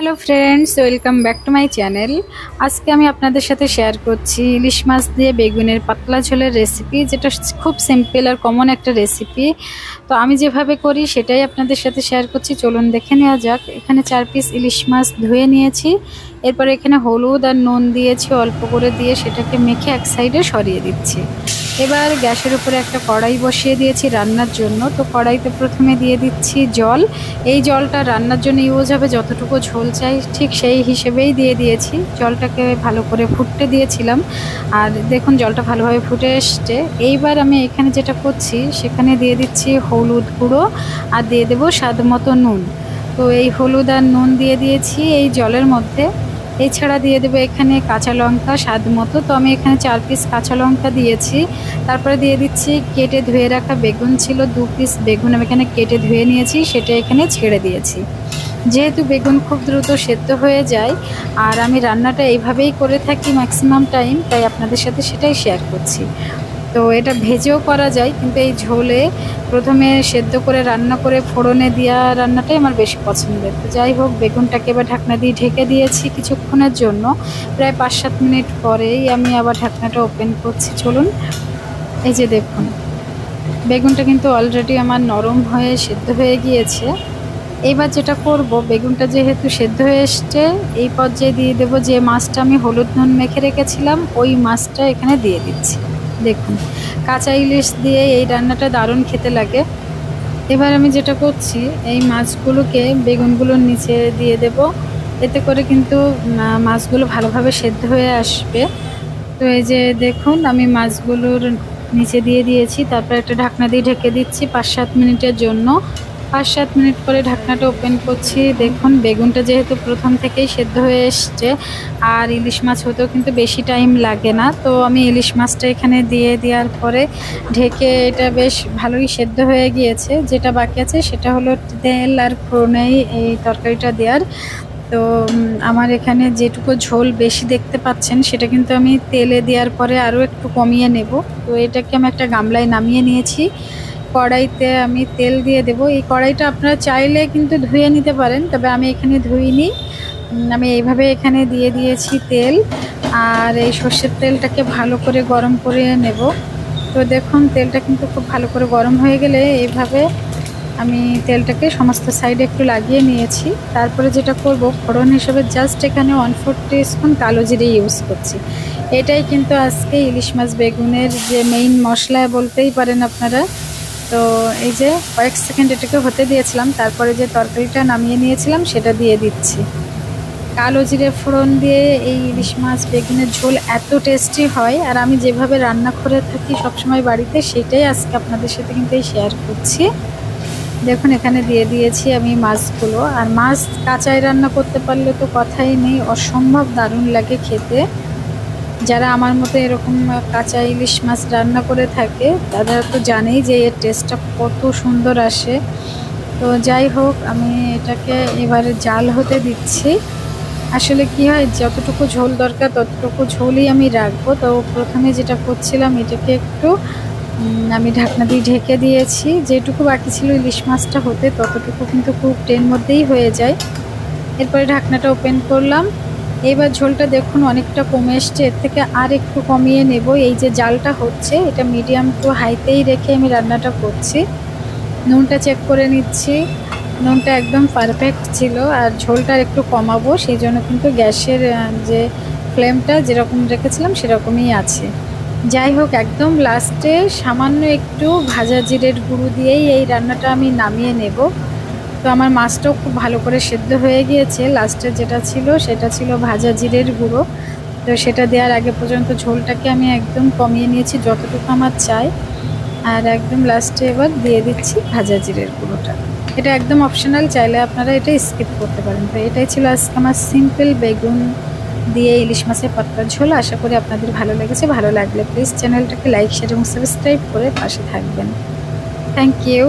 Hello friends, welcome back to my channel. আজকে আমি আপনাদের সাথে শেয়ার করছি ইলিশ মাছ দিয়ে বেগুনের পাতলা ঝোলের রেসিপি, যেটা খুব সিম্পল আর কমন একটা রেসিপি। তো আমি যেভাবে করি সেটাই আপনাদের সাথে শেয়ার করছি। চলুন দেখে নেওয়া যাক। এখানে 4 পিস ইলিশ মাছ ধুয়ে নিয়েছি। এরপর এখানে হলুদ আর নুন দিয়েছি, অল্প করে দিয়ে সেটাকে মেখে এক সাইডে সরিয়ে দিচ্ছি। এবার গ্যাসের উপরে একটা কড়াই বসিয়ে দিয়েছি রান্নার জন্য। তো কড়াইতে প্রথমে দিয়ে দিচ্ছি জল। এই জলটা রান্নার জন্য ইউজ হবে, যতটুকু ঝোল চাই ঠিক সেই হিসেবেই দিয়ে দিয়েছি। জলটাকে ভালো করে ফুটতে দিয়েছিলাম, আর দেখুন জলটা ভালোভাবে ফুটে এসছে। এইবার আমি এখানে যেটা করছি সেখানে দিয়ে দিচ্ছি হলুদ গুঁড়ো আর দিয়ে দেবো স্বাদ মতো নুন। তো এই হলুদ আর নুন দিয়ে দিয়েছি এই জলের মধ্যে। এছাড়া দিয়ে দেবো এখানে কাঁচা লঙ্কা স্বাদ মতো। তো আমি এখানে 4 পিস কাঁচা লঙ্কা দিয়েছি। তারপরে দিয়ে দিচ্ছি কেটে ধুয়ে রাখা বেগুন ছিল 2 পিস বেগুন আমি এখানে কেটে ধুয়ে নিয়েছি, সেটা এখানে ছেড়ে দিয়েছি। যেহেতু বেগুন খুব দ্রুত সেদ্ধ হয়ে যায় আর আমি রান্নাটা এইভাবেই করে থাকি ম্যাক্সিমাম টাইম, তাই আপনাদের সাথে সেটাই শেয়ার করছি। তো এটা ভেজেও করা যায়, কিন্তু এই ঝোলে প্রথমে সেদ্ধ করে রান্না করে ফোড়নে দেওয়া রান্নাটাই আমার বেশি পছন্দের। তো যাই হোক, বেগুনটাকে এবার ঢাকনা দিয়ে ঢেকে দিয়েছি কিছুক্ষণের জন্য। প্রায় 5-7 মিনিট পরেই আমি আবার ঢাকনাটা ওপেন করছি। চলুন, এই যে দেখুন বেগুনটা কিন্তু অলরেডি আমার নরম হয়ে সেদ্ধ হয়ে গিয়েছে। এইবার যেটা করব, বেগুনটা যেহেতু সেদ্ধ হয়ে এসছে, এই পর্যায়ে দিয়ে দেবো যে মাছটা আমি হলুদ নুন মেখে রেখেছিলাম, ওই মাছটা এখানে দিয়ে দিচ্ছি। দেখুন, কাঁচা ইলিশ দিয়ে এই রান্নাটা দারুণ খেতে লাগে। এবার আমি যেটা করছি, এই মাছগুলোকে বেগুনগুলোর নিচে দিয়ে দেব। এতে করে কিন্তু মাছগুলো ভালোভাবে সেদ্ধ হয়ে আসবে। তো এই যে দেখুন, আমি মাছগুলোর নিচে দিয়ে দিয়েছি। তারপর একটা ঢাকনা দিয়ে ঢেকে দিচ্ছি 5-7 মিনিটের জন্য। 5-7 মিনিট পরে ঢাকনাটা ওপেন করছি। দেখুন, বেগুনটা যেহেতু প্রথম থেকেই সেদ্ধ হয়ে এসছে, আর ইলিশ মাছ হতেও কিন্তু বেশি টাইম লাগে না। তো আমি ইলিশ মাছটা এখানে দিয়ে দেওয়ার পরে ঢেকে, এটা বেশ ভালোই সেদ্ধ হয়ে গিয়েছে। যেটা বাকি আছে সেটা হলো তেল আর ফোড়নেই এই তরকারিটা দেওয়ার। তো আমার এখানে যেটুকু ঝোল বেশি দেখতে পাচ্ছেন, সেটা কিন্তু আমি তেলে দেওয়ার পরে আরও একটু কমিয়ে নেব। তো এটাকে আমি একটা গামলায় নামিয়ে নিয়েছি। কড়াইতে আমি তেল দিয়ে দেব। এই কড়াইটা আপনারা চাইলে কিন্তু ধুয়ে নিতে পারেন, তবে আমি এখানে ধুইনি। আমি এইভাবে এখানে দিয়ে দিয়েছি তেল, আর এই সর্ষের তেলটাকে ভালো করে গরম করে নেব। তো দেখুন, তেলটা কিন্তু খুব ভালো করে গরম হয়ে গেলে এইভাবে আমি তেলটাকে সমস্ত সাইডে একটু লাগিয়ে নিয়েছি। তারপরে যেটা করব, ফোড়ন হিসেবে জাস্ট এখানে 1/4 টিস্পুন কালো জিরে ইউজ করছি। এটাই কিন্তু আজকে ইলিশ মাছ বেগুনের যে মেইন মশলা বলতেই পারেন আপনারা। তো এই যে কয়েক সেকেন্ড এটাকে হতে দিয়েছিলাম, তারপরে যে তরকারিটা নামিয়ে নিয়েছিলাম সেটা দিয়ে দিচ্ছি। কালো জিরে ফোড়ন দিয়ে এই ইলিশ মাছ বেগুনের ঝোল এত টেস্টি হয়, আর আমি যেভাবে রান্না করে থাকি সবসময় বাড়িতে, সেটাই আজকে আপনাদের সাথে কিন্তু শেয়ার করছি। দেখুন, এখানে দিয়ে দিয়েছি আমি মাছগুলো। আর মাছ কাঁচায় রান্না করতে পারলে তো কথাই নেই, অসম্ভব দারুণ লাগে খেতে। যারা আমার মতো এরকম কাঁচা ইলিশ মাছ রান্না করে থাকে তারা তো জানেই যে এর টেস্টটা কত সুন্দর আসে। তো যাই হোক, আমি এটাকে এবারে জাল হতে দিচ্ছি। আসলে কি হয়, যতটুকু ঝোল দরকার ততটুকু ঝোলই আমি রাখবো। তো প্রথমে যেটা করছিলাম, এটাকে একটু আমি ঢাকনা দিয়ে ঢেকে দিয়েছি। যেটুকু বাকি ছিল ইলিশ মাছটা হতে, ততটুকু কিন্তু খুব টেন মধ্যেই হয়ে যায়। এরপরে ঢাকনাটা ওপেন করলাম। এবার ঝোলটা দেখুন অনেকটা কমে এসছে, এর থেকে আর একটু কমিয়ে নেব। এই যে জালটা হচ্ছে, এটা মিডিয়াম টু হাইতেই রেখে আমি রান্নাটা করছি। নুনটা চেক করে নিচ্ছি, নুনটা একদম পারফেক্ট ছিল। আর ঝোলটা একটু কমাবো, সেই জন্য কিন্তু গ্যাসের যে ফ্লেমটা যেরকম রেখেছিলাম সেরকমই আছে। যাই হোক, একদম লাস্টে সামান্য একটু ভাজা জিরের গুঁড়ো দিয়েই এই রান্নাটা আমি নামিয়ে নেব। তো আমার মাছটাও খুব ভালো করে সেদ্ধ হয়ে গিয়েছে। লাস্টে যেটা ছিল সেটা ছিল ভাজা জিরের গুঁড়ো। তো সেটা দেওয়ার আগে পর্যন্ত ঝোলটাকে আমি একদম কমিয়ে নিয়েছি যতটুকু আমার চাই। আর একদম লাস্টে এবার দিয়ে দিচ্ছি ভাজা জিরের গুঁড়োটা। এটা একদম অপশনাল, চাইলে আপনারা এটা স্কিপ করতে পারেন। তো এটাই ছিল আজকে আমার সিম্পল বেগুন দিয়ে ইলিশ মাছের পাতলা ঝোল। আশা করি আপনাদের ভালো লেগেছে। ভালো লাগলে প্লিজ চ্যানেলটাকে লাইক, শেয়ার এবং সাবস্ক্রাইব করে পাশে থাকবেন। Thank you.